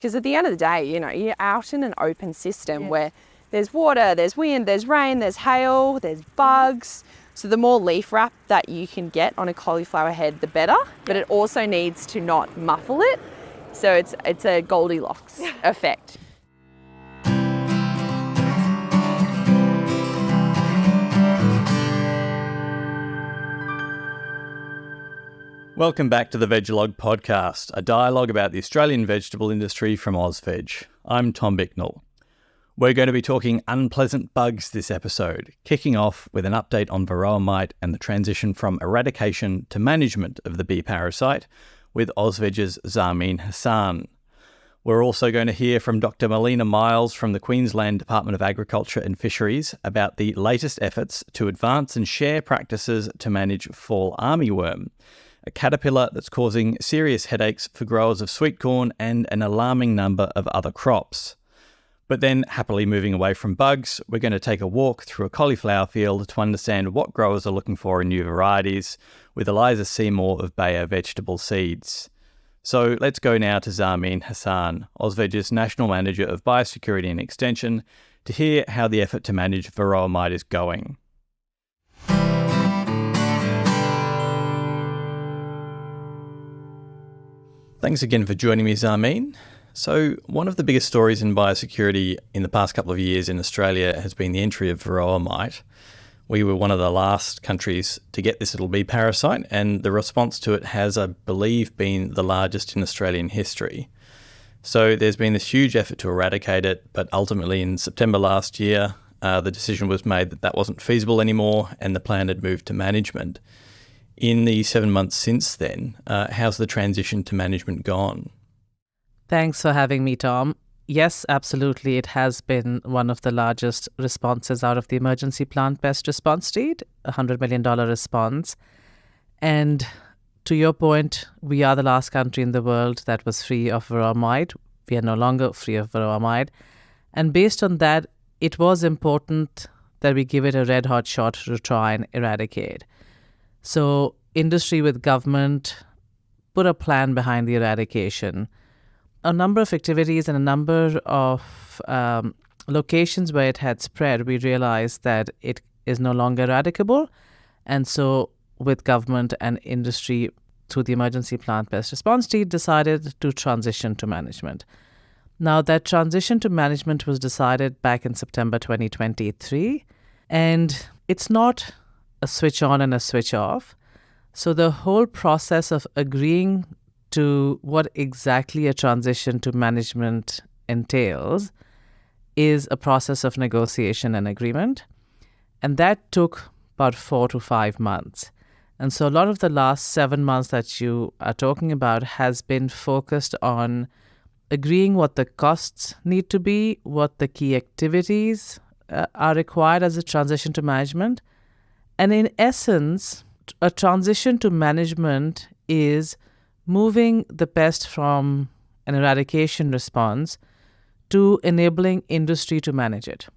Because at the end of the day, you're out in an open system where there's water, there's wind, there's rain, there's hail, there's bugs. So the more leaf wrap that you can get on a cauliflower head, the better. But it also needs to not muffle it. So it's a Goldilocks effect. Welcome back to the Vegalogue podcast, a dialogue about the Australian vegetable industry from AUSVEG. I'm Tom Bicknell. We're going to be talking unpleasant bugs this episode, kicking off with an update on Varroa mite and the transition from eradication to management of the bee parasite with AUSVEG's Zarmeen Hassan. We're also going to hear from Dr. Melina from the Queensland Department of Agriculture and Fisheries about the latest efforts to advance and share practices to manage fall armyworm, a caterpillar that's causing serious headaches for growers of sweet corn and an alarming number of other crops. But then, happily moving away from bugs, we're going to take a walk through a cauliflower field to understand what growers are looking for in new varieties with Eliza Seymour of Bayer Vegetable Seeds. So let's go now to Zarmeen Hassan, AUSVEG's National Manager of Biosecurity and Extension, to hear how the effort to manage Varroa mite is going. Thanks again for joining me, Zarmeen. So, one of the biggest stories in biosecurity in the past couple of years in Australia has been the entry of Varroa mite. We were one of the last countries to get this little bee parasite, and the response to it has, I believe, been the largest in Australian history. So there's been this huge effort to eradicate it, but ultimately in September last year, the decision was made that that wasn't feasible anymore, and the plan had moved to management. In the 7 months since then, how's the transition to management gone? Thanks for having me, Tom. Yes, absolutely. It has been one of the largest responses out of the emergency plant pest response team, a $100 million response. And to your point, we are the last country in the world that was free of Varroa mite. We are no longer free of Varroa mite. And based on that, it was important that we give it a red-hot shot to try and eradicate. So industry with government put a plan behind the eradication. A number of activities and a number of locations where it had spread, we realized that it is no longer eradicable. And so with government and industry through the emergency plant pest response team decided to transition to management. Now that transition to management was decided back in September 2023, and it's not a switch on and a switch off. So the whole process of agreeing to what exactly a transition to management entails is a process of negotiation and agreement. And that took about 4 to 5 months. And so a lot of the last 7 months that you are talking about has been focused on agreeing what the costs need to be, what the key activities are required as a transition to management. And in essence, a transition to management is moving the pest from an eradication response to enabling industry to manage it.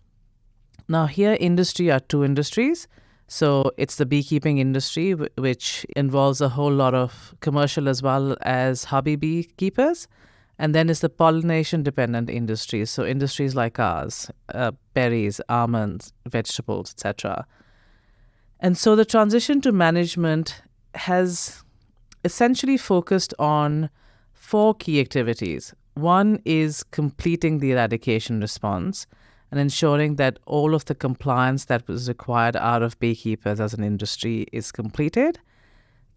Now here, industry are two industries. So it's the beekeeping industry, which involves a whole lot of commercial as well as hobby beekeepers. And then it's the pollination-dependent industries. So industries like ours, berries, almonds, vegetables, etc. And so the transition to management has essentially focused on 4 key activities. One is completing the eradication response and ensuring that all of the compliance that was required out of beekeepers as an industry is completed,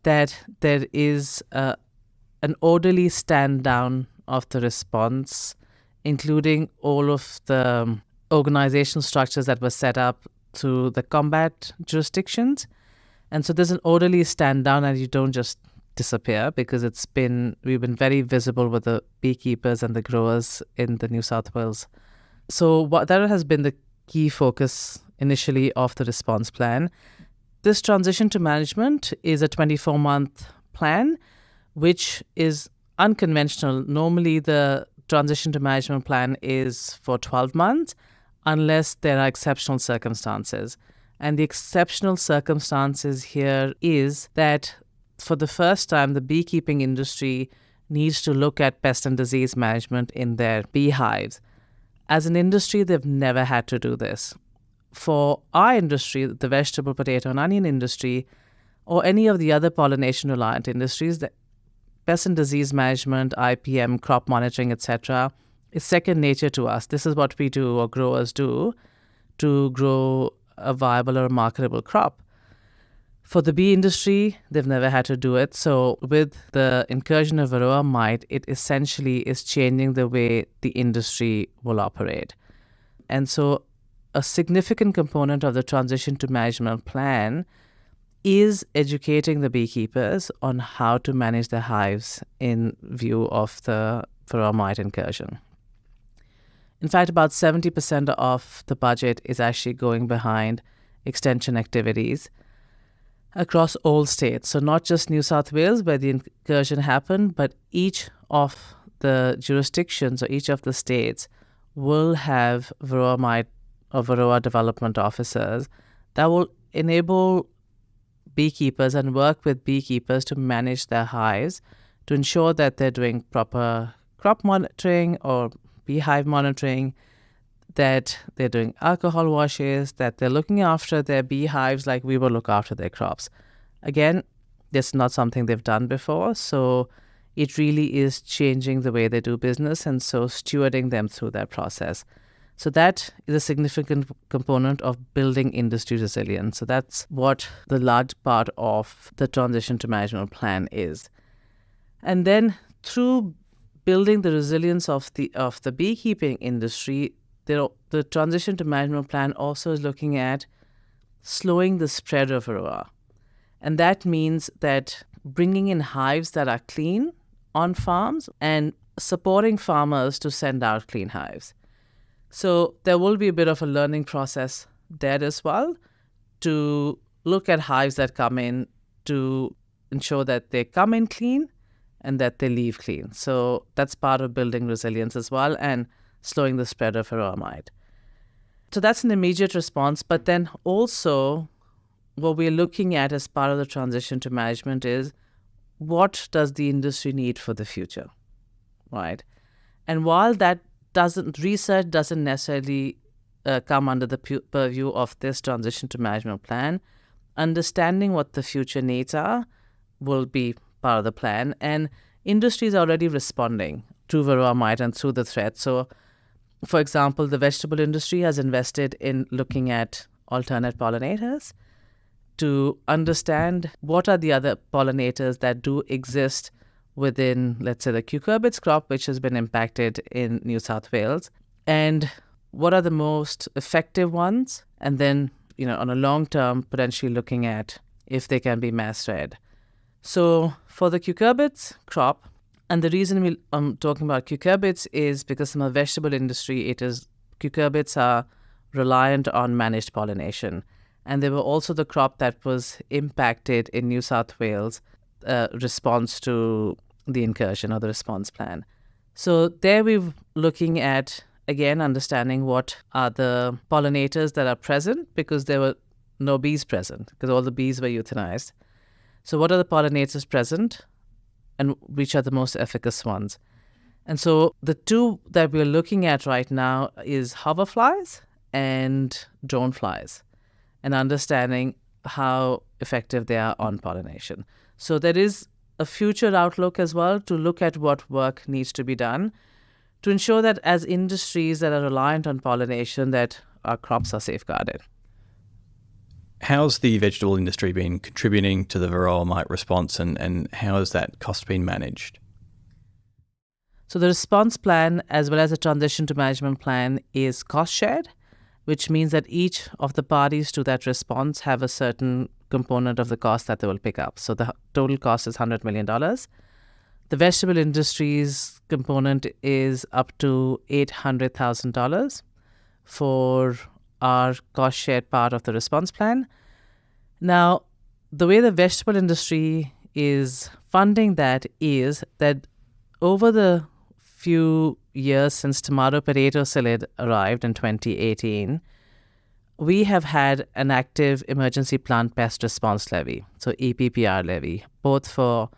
that there is an orderly stand down of the response, including all of the organizational structures that were set up through the combat jurisdictions. And so there's an orderly stand down, and you don't just disappear, because we've been very visible with the beekeepers and the growers in the New South Wales. So that has been the key focus initially of the response plan. This transition to management is a 24-month plan, which is unconventional. Normally the transition to management plan is for 12 months, unless there are exceptional circumstances. And the exceptional circumstances here is that for the first time, the beekeeping industry needs to look at pest and disease management in their beehives. As an industry, they've never had to do this. For our industry, the vegetable, potato, and onion industry, or any of the other pollination-reliant industries, the pest and disease management, IPM, crop monitoring, etc., is second nature to us. This is what we do, or growers do, to grow a viable or marketable crop. For the bee industry, they've never had to do it. So with the incursion of Varroa mite, it essentially is changing the way the industry will operate. And so a significant component of the transition to management plan is educating the beekeepers on how to manage their hives in view of the Varroa mite incursion. In fact, about 70% of the budget is actually going behind extension activities across all states. So not just New South Wales where the incursion happened, but each of the jurisdictions or each of the states will have Varroa mite or Varroa development officers that will enable beekeepers and work with beekeepers to manage their hives to ensure that they're doing proper crop monitoring or beehive monitoring, that they're doing alcohol washes, that they're looking after their beehives like we will look after their crops. Again, this is not something they've done before, so it really is changing the way they do business and so stewarding them through that process. So that is a significant component of building industry resilience. So that's what the large part of the transition to management plan is. And then through building the resilience of the beekeeping industry, the transition to management plan also is looking at slowing the spread of Varroa. And that means that bringing in hives that are clean on farms and supporting farmers to send out clean hives. So there will be a bit of a learning process there as well to look at hives that come in to ensure that they come in clean and that they leave clean. So that's part of building resilience as well and slowing the spread of Varroa mite. So that's an immediate response. But then also what we're looking at as part of the transition to management is what does the industry need for the future, right? And while that research doesn't necessarily come under the purview of this transition to management plan, understanding what the future needs are will be part of the plan. And industry is already responding to Varroa mite and through the threat. So, for example, the vegetable industry has invested in looking at alternate pollinators to understand what are the other pollinators that do exist within, let's say, the cucurbits crop, which has been impacted in New South Wales, and what are the most effective ones, and then, on a long term, potentially looking at if they can be mass spread. So for the cucurbits crop, and the reason I'm talking about cucurbits is because in the vegetable industry, cucurbits are reliant on managed pollination. And they were also the crop that was impacted in New South Wales response to the incursion or the response plan. So there we're looking at, again, understanding what are the pollinators that are present because there were no bees present because all the bees were euthanized. So what are the pollinators present and which are the most efficacious ones? And so the two that we're looking at right now is hoverflies and droneflies and understanding how effective they are on pollination. So there is a future outlook as well to look at what work needs to be done to ensure that as industries that are reliant on pollination, that our crops are safeguarded. How's the vegetable industry been contributing to the Varroa mite response and how has that cost been managed? So the response plan as well as the transition to management plan is cost shared, which means that each of the parties to that response have a certain component of the cost that they will pick up. So the total cost is $100 million. The vegetable industry's component is up to $800,000 for our cost shared part of the response plan. Now, the way the vegetable industry is funding that is that over the few years since tomato potato psyllid arrived in 2018, we have had an active emergency plant pest response levy, so EPPR levy, both for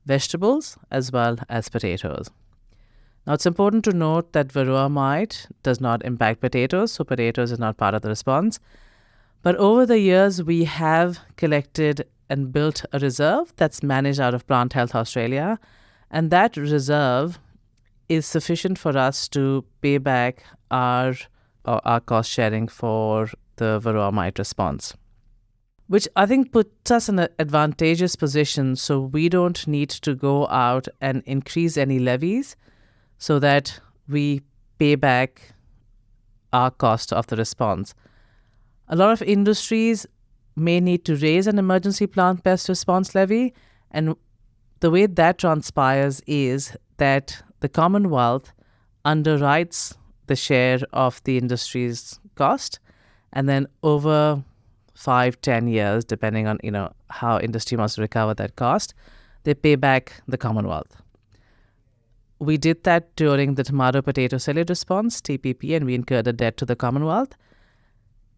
vegetables as well as potatoes. Now, it's important to note that Varroa mite does not impact potatoes, so potatoes is not part of the response. But over the years, we have collected and built a reserve that's managed out of Plant Health Australia, and that reserve is sufficient for us to pay back our cost sharing for the Varroa mite response, which I think puts us in an advantageous position, so we don't need to go out and increase any levies so that we pay back our cost of the response. A lot of industries may need to raise an emergency plant pest response levy, and the way that transpires is that the Commonwealth underwrites the share of the industry's cost, and then over 5-10 years, depending on how industry wants to recover that cost, they pay back the Commonwealth. We did that during the tomato potato psyllid response, TPP, and we incurred a debt to the Commonwealth.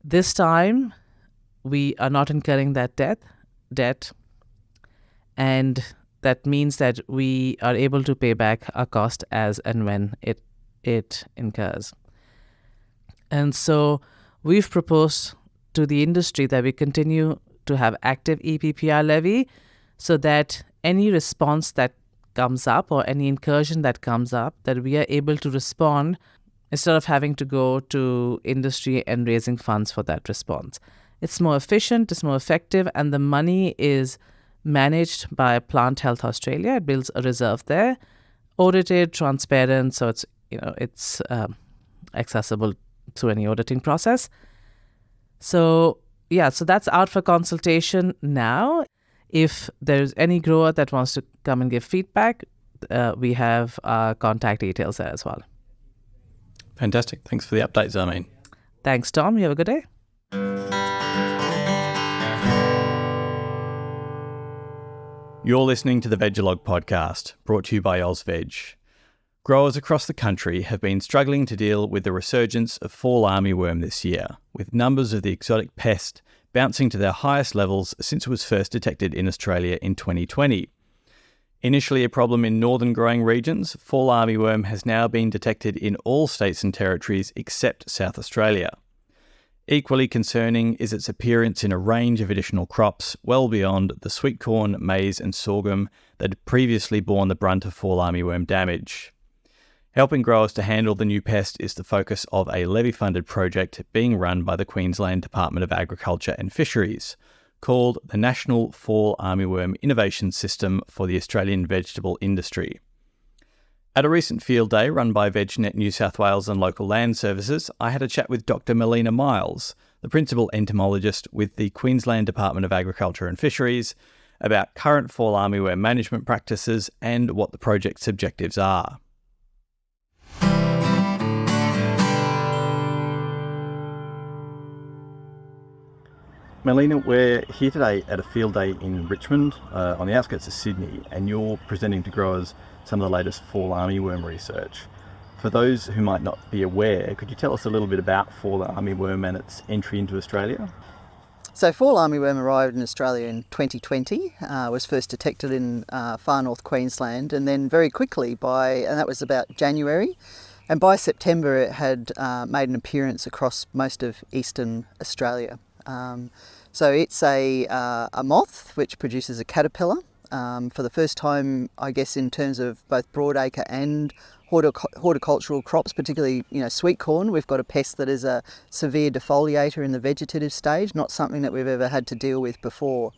This time, we are not incurring that debt, and that means that we are able to pay back our cost as and when it incurs. And so we've proposed to the industry that we continue to have active EPPR levy so that any response that comes up or any incursion that comes up, that we are able to respond instead of having to go to industry and raising funds for that response. It's more efficient, it's more effective, and the money is managed by Plant Health Australia. It builds a reserve there, audited, transparent, so it's accessible through any auditing process. So that's out for consultation now. If there's any grower that wants to come and give feedback, we have contact details there as well. Fantastic. Thanks for the update, Zarmeen. Thanks, Tom. You have a good day. You're listening to the Vegalogue podcast, brought to you by AUSVEG. Growers across the country have been struggling to deal with the resurgence of fall armyworm this year, with numbers of the exotic pest bouncing to their highest levels since it was first detected in Australia in 2020. Initially a problem in northern growing regions, fall armyworm has now been detected in all states and territories except South Australia. Equally concerning is its appearance in a range of additional crops well beyond the sweet corn, maize and sorghum that had previously borne the brunt of fall armyworm damage. Helping growers to handle the new pest is the focus of a levy-funded project being run by the Queensland Department of Agriculture and Fisheries, called the National Fall Armyworm Innovation System for the Australian Vegetable Industry. At a recent field day run by VegNet New South Wales and Local Land Services, I had a chat with Dr. Melina, the Principal Entomologist with the Queensland Department of Agriculture and Fisheries, about current fall armyworm management practices and what the project's objectives are. Melina, we're here today at a field day in Richmond, on the outskirts of Sydney, and you're presenting to growers some of the latest fall armyworm research. For those who might not be aware, could you tell us a little bit about fall armyworm and its entry into Australia? So fall armyworm arrived in Australia in 2020, was first detected in far north Queensland, and then very quickly and that was about January, and by September it had made an appearance across most of eastern Australia. So it's a moth which produces a caterpillar. For the first time, I guess, in terms of both broadacre and horticultural crops, particularly sweet corn, we've got a pest that is a severe defoliator in the vegetative stage, not something that we've ever had to deal with before.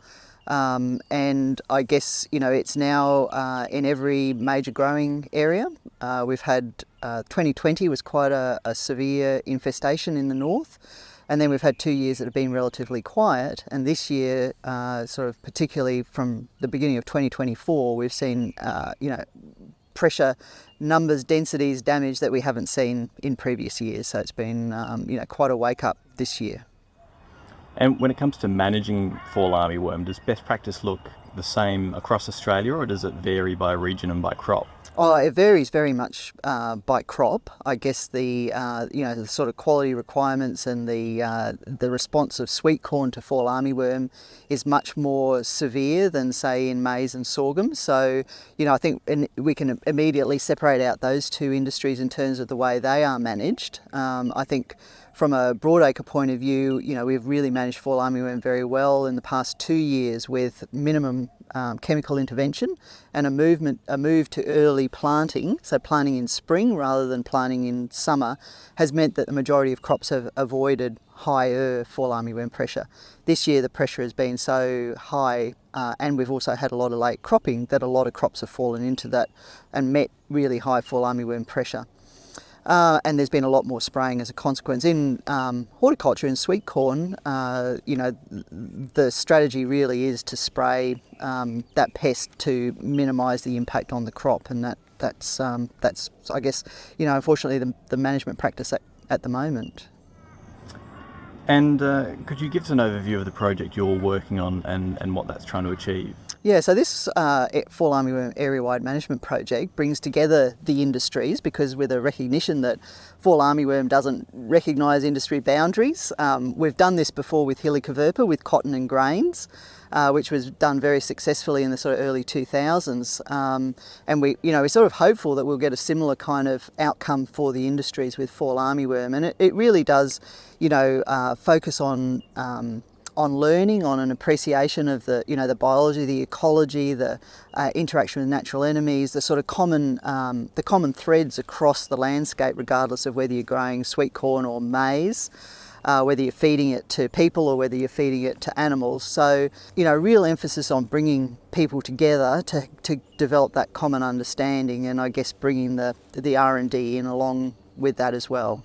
And I guess it's now in every major growing area. We've had 2020 was quite a severe infestation in the north. And then we've had 2 years that have been relatively quiet, and this year, sort of particularly from the beginning of 2024, we've seen, pressure, numbers, densities, damage that we haven't seen in previous years. So it's been, quite a wake up this year. And when it comes to managing fall armyworm, does best practice look the same across Australia, or does it vary by region and by crop? Oh, it varies very much by crop. I guess the the sort of quality requirements and the response of sweet corn to fall armyworm is much more severe than, say, in maize and sorghum. So, I think we can immediately separate out those two industries in terms of the way they are managed. I think from a broadacre point of view, we've really managed fall armyworm very well in the past 2 years with minimum chemical intervention and a move to early planting, so planting in spring rather than planting in summer, has meant that the majority of crops have avoided higher fall armyworm pressure. This year the pressure has been so high, and we've also had a lot of late cropping, that a lot of crops have fallen into that and met really high fall armyworm pressure. And there's been a lot more spraying as a consequence. In horticulture and sweet corn, the strategy really is to spray that pest to minimise the impact on the crop, and that's I guess unfortunately the management practice at the moment. And could you give us an overview of the project you're working on and what that's trying to achieve? Yeah, so this fall armyworm area-wide management project brings together the industries, because with a recognition that fall armyworm doesn't recognise industry boundaries. We've done this before with Helicoverpa, with cotton and grains, which was done very successfully in the sort of early 2000s. And we're sort of hopeful that we'll get a similar kind of outcome for the industries with fall armyworm. And it really does, focus on learning, on an appreciation of the biology, the ecology, the interaction with natural enemies, the sort of common threads across the landscape, regardless of whether you're growing sweet corn or maize, whether you're feeding it to people or whether you're feeding it to animals. So, real emphasis on bringing people together to develop that common understanding, and I guess bringing the R&D in along with that as well.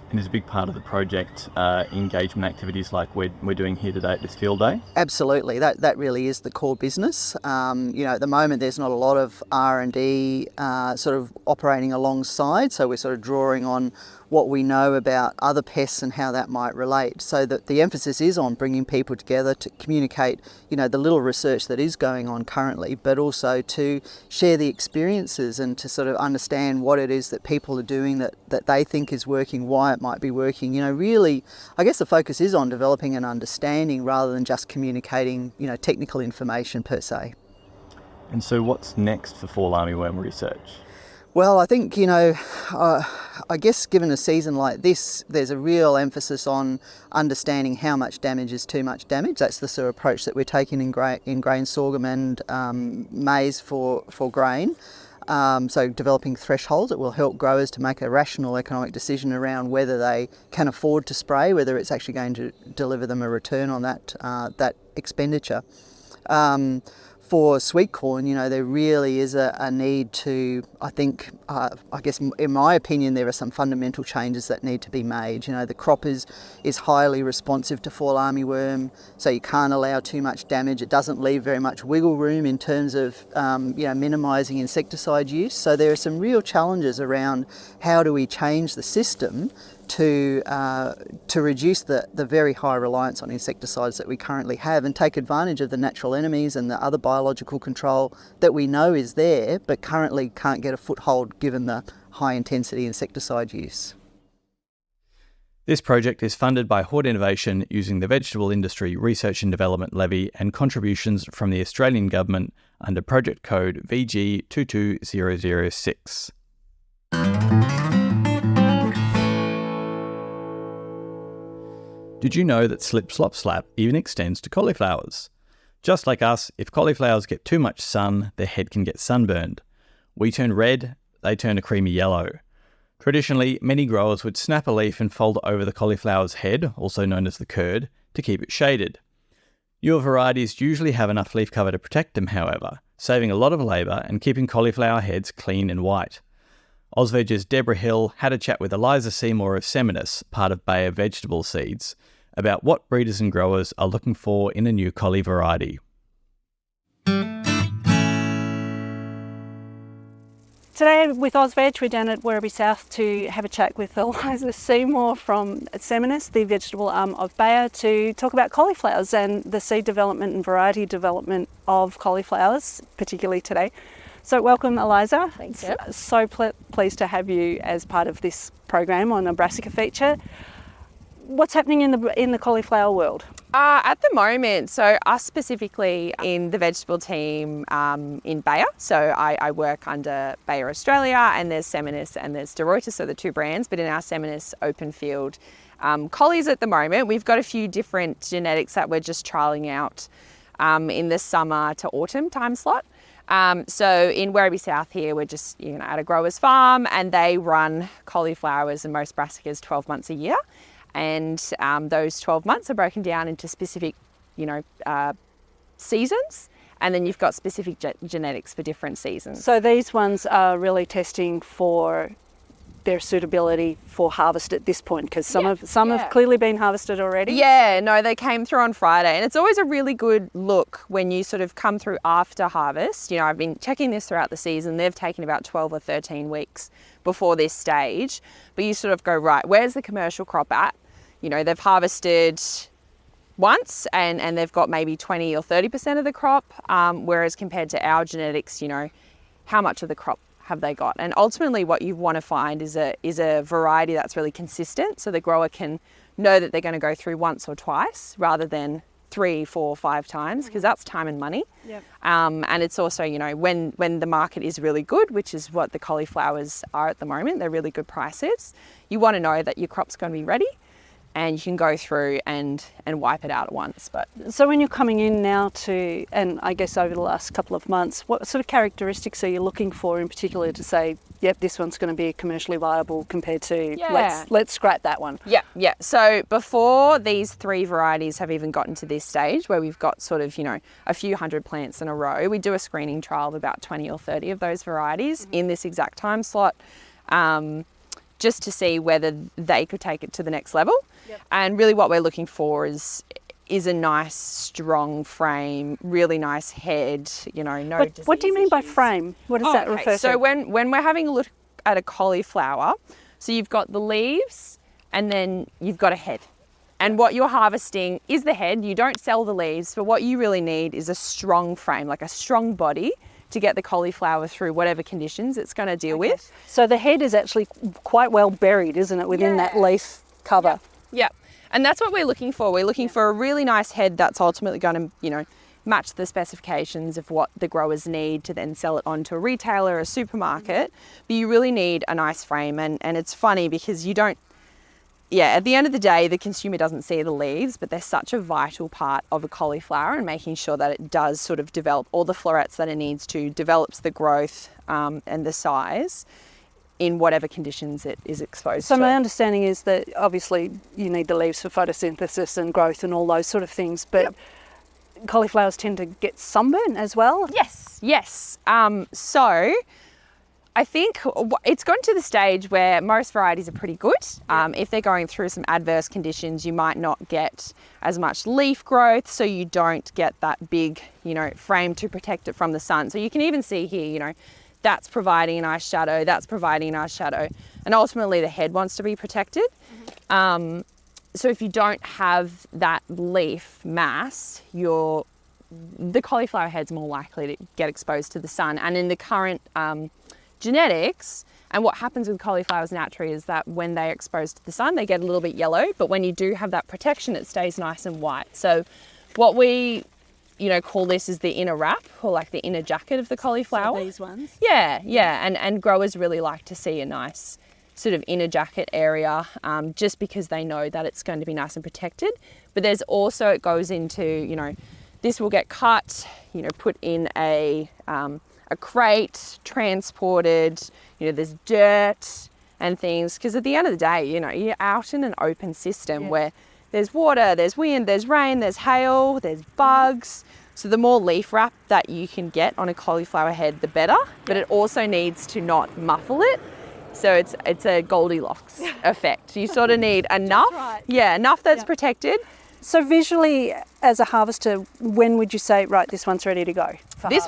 And is a big part of the project engagement activities like we're doing here today at this field day? Absolutely, that really is the core business. At the moment there's not a lot of R&D sort of operating alongside, so we're sort of drawing on what we know about other pests and how that might relate. So that the emphasis is on bringing people together to communicate, the little research that is going on currently, but also to share the experiences and to sort of understand what it is that people are doing that they think is working, why it might be working. Really, I guess the focus is on developing an understanding rather than just communicating, technical information per se. And so what's next for fall armyworm research? Well, I think, I guess given a season like this, there's a real emphasis on understanding how much damage is too much damage. That's the sort of approach that we're taking in grain sorghum and maize for grain. So developing thresholds that will help growers to make a rational economic decision around whether they can afford to spray, whether it's actually going to deliver them a return on that expenditure. For sweet corn, there really is a need to, I think, I guess in my opinion, there are some fundamental changes that need to be made. The crop is highly responsive to fall armyworm, so you can't allow too much damage. It doesn't leave very much wiggle room in terms of, minimising insecticide use. So there are some real challenges around how do we change the system to reduce the very high reliance on insecticides that we currently have and take advantage of the natural enemies and the other biological control that we know is there but currently can't get a foothold given the high intensity insecticide use. This project is funded by Hort Innovation using the Vegetable Industry Research and Development Levy and contributions from the Australian Government under project code VG22006. Did you know that slip slop slap even extends to cauliflowers? Just like us, if cauliflowers get too much sun, their head can get sunburned. We turn red, they turn a creamy yellow. Traditionally, many growers would snap a leaf and fold over the cauliflower's head, also known as the curd, to keep it shaded. Your varieties usually have enough leaf cover to protect them, however, saving a lot of labour and keeping cauliflower heads clean and white. AUSVEG's Deborah Hill had a chat with Eliza Seymour of Seminis, part of Bayer Vegetable Seeds, about what breeders and growers are looking for in a new cauli variety. Today with AUSVEG, we're down at Werribee South to have a chat with Eliza Seymour from Seminis, the vegetable arm of Bayer, to talk about cauliflowers and the seed development and variety development of cauliflowers, particularly today. So welcome, Eliza. Thanks, Deb. So pleased to have you as part of this program on a Brassica feature. What's happening in the cauliflower world? At the moment, so us specifically in the vegetable team in Bayer, so I work under Bayer Australia, and there's Seminis and there's De Ruyter, so the two brands, but in our Seminis open field collies at the moment, we've got a few different genetics that we're just trialling out in the summer to autumn time slot. So in Werribee South here, we're just at a grower's farm, and they run cauliflowers and most brassicas 12 months a year. And those 12 months are broken down into specific, seasons, and then you've got specific genetics for different seasons. So these ones are really testing for their suitability for harvest at this point, because some have clearly been harvested already. Yeah, no, they came through on Friday, and it's always a really good look when you sort of come through after harvest. I've been checking this throughout the season. They've taken about 12 or 13 weeks before this stage, but you sort of go, right, where's the commercial crop at? They've harvested once and they've got maybe 20 or 30% of the crop, whereas compared to our genetics, how much of the crop have they got? And ultimately what you want to find is a variety that's really consistent, so the grower can know that they're going to go through once or twice rather than 3, 4, 5 times, because that's time and money. Yep. And it's also, when the market is really good, which is what the cauliflowers are at the moment, they're really good prices, you want to know that your crop's going to be ready, and you can go through and wipe it out at once. But so when you're coming in now to, and I guess over the last couple of months, what sort of characteristics are you looking for in particular to say, yep, this one's going to be commercially viable compared to let's scrap that one? Yeah. So before these 3 varieties have even gotten to this stage where we've got sort of, a few hundred plants in a row, we do a screening trial of about 20 or 30 of those varieties in this exact time slot, just to see whether they could take it to the next level. Yep. And really what we're looking for is a nice, strong frame, really nice head, no disease What do you mean by issues. frame? What does that refer to? So when we're having a look at a cauliflower, so you've got the leaves and then you've got a head. And what you're harvesting is the head. You don't sell the leaves, but what you really need is a strong frame, like a strong body, to get the cauliflower through whatever conditions it's going to deal with. So the head is actually quite well buried, isn't it, within that leaf cover? Yeah. And that's what we're looking for. We're looking for a really nice head that's ultimately going to, match the specifications of what the growers need to then sell it on to a retailer or a supermarket. But you really need a nice frame. And it's funny because you don't, at the end of the day, the consumer doesn't see the leaves, but they're such a vital part of a cauliflower, and making sure that it does sort of develop all the florets that it needs to, develops the growth and the size in whatever conditions it is exposed to. So my understanding is that obviously you need the leaves for photosynthesis and growth and all those sort of things, but cauliflowers tend to get sunburn as well? Yes. So I think it's gotten to the stage where most varieties are pretty good. If they're going through some adverse conditions, you might not get as much leaf growth, so you don't get that big, frame to protect it from the sun. So you can even see here, that's providing a nice shadow, that's providing a nice shadow. And ultimately the head wants to be protected. So if you don't have that leaf mass, the cauliflower head's more likely to get exposed to the sun. And in the current genetics, and what happens with cauliflowers naturally is that when they're exposed to the sun, they get a little bit yellow, but when you do have that protection, it stays nice and white. So what we call this is the inner wrap, or like the inner jacket of the cauliflower. So these ones? Yeah. And growers really like to see a nice sort of inner jacket area, just because they know that it's going to be nice and protected. But there's also, it goes into, this will get cut, put in a crate, transported, there's dirt and things, because at the end of the day, you're out in an open system where there's water, there's wind, there's rain, there's hail, there's bugs. So the more leaf wrap that you can get on a cauliflower head, the better, but it also needs to not muffle it. So it's a Goldilocks effect. You sort of need enough, enough that's protected, So visually, as a harvester, when would you say, right, this one's ready to go? This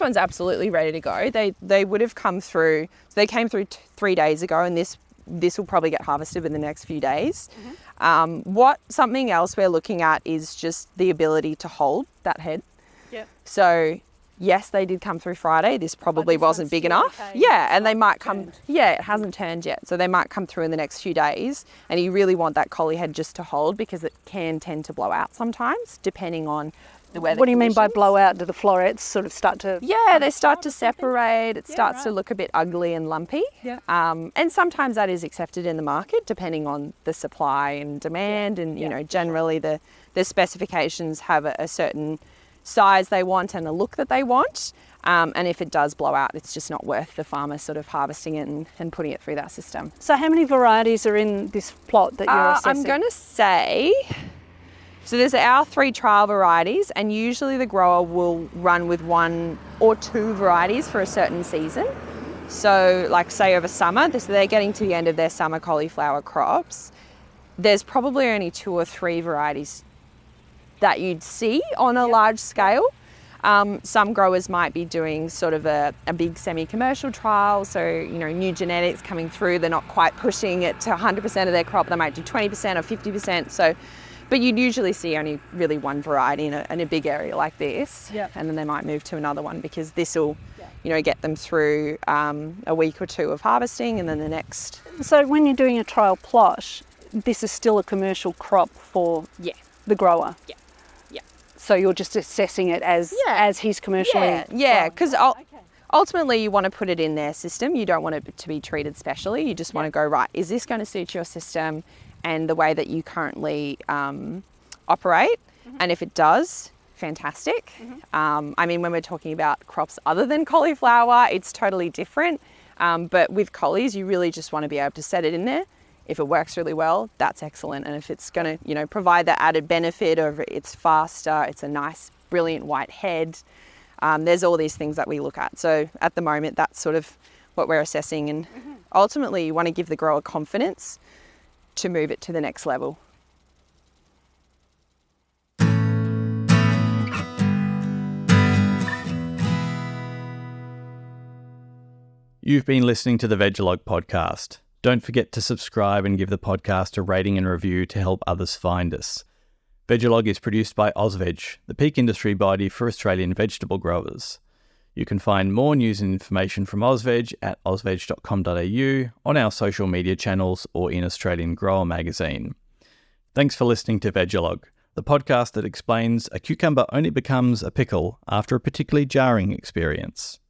one's absolutely ready to go. They would have come through. So they came through 3 days ago, and this will probably get harvested in the next few days. Something else we're looking at is just the ability to hold that head. Yep. So yes, they did come through Friday. This probably wasn't big enough. Okay. Yeah, and they might come. Turned. Yeah, it hasn't turned yet, so they might come through in the next few days. And you really want that collie head just to hold, because it can tend to blow out sometimes, depending on the weather. What do you mean by conditions. blowout? Do the florets sort of start to... Yeah, they start to separate. It starts to right. look a bit ugly and lumpy. Yeah. And sometimes that is accepted in the market, depending on the supply and demand. And you know, generally the specifications have a certain size they want and a look that they want. And if it does blow out, it's just not worth the farmer sort of harvesting it and putting it through that system. So how many varieties are in this plot that you're assessing? I'm going to say, so there's our 3 trial varieties, and usually the grower will run with 1 or 2 varieties for a certain season. So like say over summer, they're getting to the end of their summer cauliflower crops. There's probably only 2 or 3 varieties that you'd see on a large scale. Some growers might be doing sort of a big semi-commercial trial, so you know, new genetics coming through, they're not quite pushing it to 100% of their crop, they might do 20% or 50%. So, but you'd usually see only really 1 variety in a big area like this, and then they might move to another one, because this will you know, get them through a week or 2 of harvesting, and then the next. So when you're doing a trial plot, this is still a commercial crop for the grower? Yeah. So you're just assessing it as he's commercially... Yeah, because ultimately you want to put it in their system. You don't want it to be treated specially. You just want to go, right, is this going to suit your system and the way that you currently operate? And if it does, fantastic. I mean, when we're talking about crops other than cauliflower, it's totally different. But with collies, you really just want to be able to set it in there. If it works really well, that's excellent. And if it's going to, you know, provide that added benefit of it's faster, it's a nice, brilliant white head, there's all these things that we look at. So at the moment, that's sort of what we're assessing. And ultimately, you want to give the grower confidence to move it to the next level. You've been listening to the Vegalogue podcast. Don't forget to subscribe and give the podcast a rating and review to help others find us. Vegalogue is produced by AUSVEG, the peak industry body for Australian vegetable growers. You can find more news and information from AUSVEG at ausveg.com.au, on our social media channels, or in Australian Grower magazine. Thanks for listening to Vegalogue, the podcast that explains a cucumber only becomes a pickle after a particularly jarring experience.